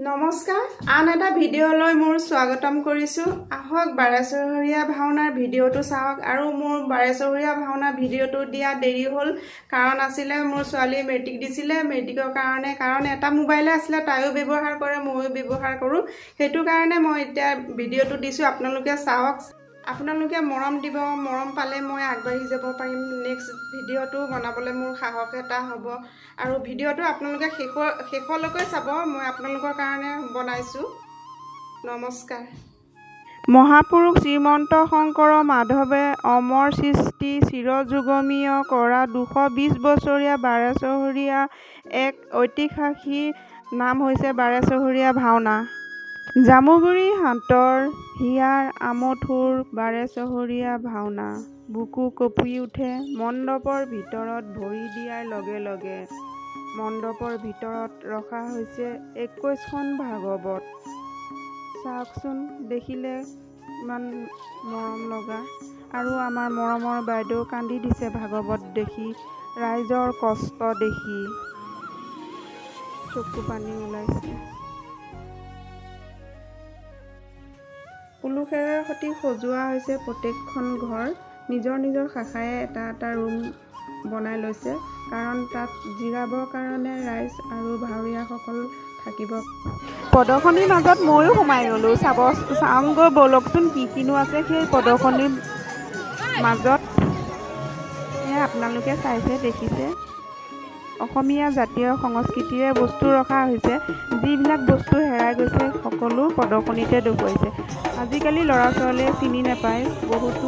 নমস্কাৰ আন এটা ভিডিঅ'লৈ মোৰ স্বাগতম কৰিছোঁ। আহক বাৰেচহৰীয়া ভাওনাৰ ভিডিঅ'টো চাওক। আৰু মোৰ বাৰেচহৰীয়া ভাওনাৰ ভিডিঅ'টো দিয়া দেৰি হ'ল কাৰণ আছিলে মোৰ ছোৱালীয়ে মেট্ৰিক দিছিলে। মেট্ৰিকৰ কাৰণ এটা মোবাইলে আছিলে, তাইও ব্যৱহাৰ কৰে ময়ো ব্যৱহাৰ কৰোঁ, সেইটো কাৰণে মই এতিয়া ভিডিঅ'টো দিছোঁ। আপোনালোকে চাওক, আপোনালোকে মৰম দিব, মৰম পালে মই আগবাঢ়ি যাব পাৰিম। নেক্সট ভিডিঅ'টো বনাবলৈ মোৰ সাহস এটা হ'ব। আৰু ভিডিঅ'টো আপোনালোকে শেষলৈকে চাব, মই আপোনালোকৰ কাৰণে বনাইছোঁ। নমস্কাৰ। মহাপুৰুষ শ্ৰীমন্ত শংকৰ মাধৱে অমৰ সৃষ্টি চিৰযুগমীয় কৰা 220 বছৰীয়া বাৰেচহৰীয়া এক ঐতিহাসিক নাম হৈছে বাৰেচহৰীয়া ভাওনা। জামুগুৰি হাটৰ হিয়াৰ আমঠুৰ বাৰেচহৰীয়া ভাওনা। বুকু কঁপি উঠে মণ্ডপৰ ভিতৰত ভৰি দিয়াৰ লগে লগে। মণ্ডপৰ ভিতৰত ৰখা হৈছে 21খন ভাগৱত। চাওকচোন, দেখিলে ইমান মৰম লগা। আৰু আমাৰ মৰমৰ বাইদেউ কান্দি দিছে ভাগৱত দেখি, ৰাইজৰ কষ্ট দেখি চকু পানী ওলাইছে। উলুখেৰে সৈতে সজোৱা হৈছে প্ৰত্যেকখন ঘৰ। নিজৰ নিজৰ শাখাৰে এটা এটা ৰুম বনাই লৈছে, কাৰণ তাত জিৰাবৰ কাৰণে ৰাইজ আৰু ভাৱৰীয়াসকল থাকিব। প্ৰদৰ্শনীৰ মাজত ময়ো সোমাই গ'লোঁ। চাওঁগৈ ব'লকচোন কি কিনো আছে সেই প্ৰদৰ্শনীৰ মাজত। আপোনালোকে চাইছে, দেখিছে, অসমীয়া জাতীয় সংস্কৃতিৰে বস্তু ৰখা হৈছে। যিবিলাক বস্তু হেৰাই গৈছে সকলো প্ৰদৰ্শনীতে দেখুৱাইছে। আজিকালি ল'ৰা ছোৱালীয়ে চিনি নাপায় বহুতো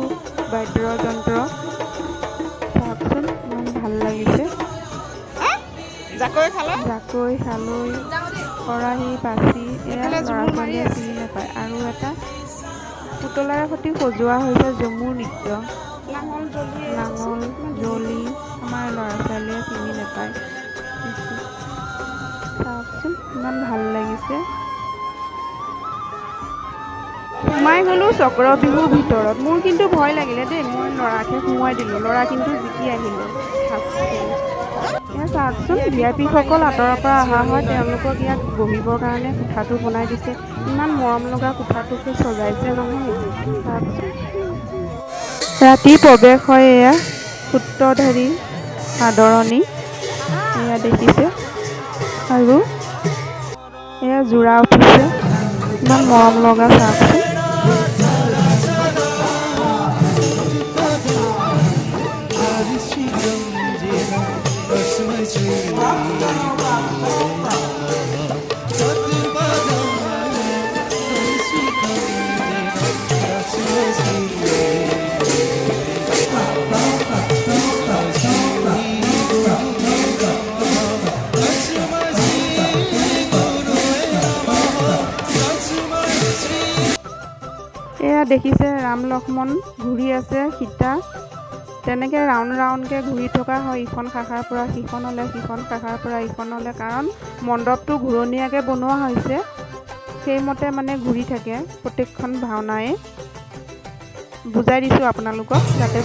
বাদ্যযন্ত্ৰ। চাওকচোন, ইমান ভাল লাগিছে। জাকৈ খালৈ খৰাহী পাচি, এয়া ল'ৰা ছোৱালীয়ে চিনি নাপায়। আৰু এটা পুতলাৰে সৈতে সজোৱা হৈছে ঝুমুৰ নৃত্য। নাঙল জলি আমাৰ ল'ৰা ছোৱালীয়ে চিনি নাপায়। চাওকচোন, ইমান ভাল লাগিছে। সোমাই গ'লোঁ চক্ৰ বিহুৰ ভিতৰত। মোৰ কিন্তু ভয় লাগিলে দেই, মই ল'ৰাকহে সোমোৱাই দিলোঁ। ল'ৰা কিন্তু জিকি আহিলে ফাৰ্ষ্ট খেল। এয়া চাওকচোন, VIP সকল আঁতৰৰ পৰা অহা হয়, তেওঁলোকক ইয়াত বহিবৰ কাৰণে কোঠাটো বনাই দিছে। ইমান মৰম লগা কোঠাটোকে সজাইছে নহয়। চাওকচোন, ৰাতি প্ৰৱেশ হয়। এয়া সূত্ৰধাৰী আদৰণি, এয়া দেখিছে। আৰু এয়া যোৰা উঠিছে, ইমান মৰম লগা। চাওকচোন, এয়া দেখিছে ৰাম লক্ষ্মণ ঘূৰি আছে সীতা। তেনেকৈ ৰাউণ্ডকৈ ঘূৰি থকা হয়, ইখন শাখাৰ পৰা সিখনলৈ, সিখন শাখাৰ পৰা ইখনলৈ। কাৰণ মণ্ডপটো ঘূৰণীয়াকৈ বনোৱা হৈছে, সেইমতে মানে ঘূৰি থাকে প্ৰত্যেকখন ভাওনাই। বুজাই দিছোঁ আপোনালোকক যাতে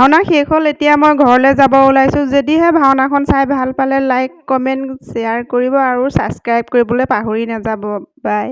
ভাওনা শেষ হ'ল, এতিয়া মই ঘৰলৈ যাব ওলাইছোঁ। যদিহে ভাওনাখন চাই ভাল পালে লাইক কমেণ্ট শ্বেয়াৰ কৰিব আৰু ছাবস্ক্ৰাইব কৰিবলৈ পাহৰি নাযাব। বাই।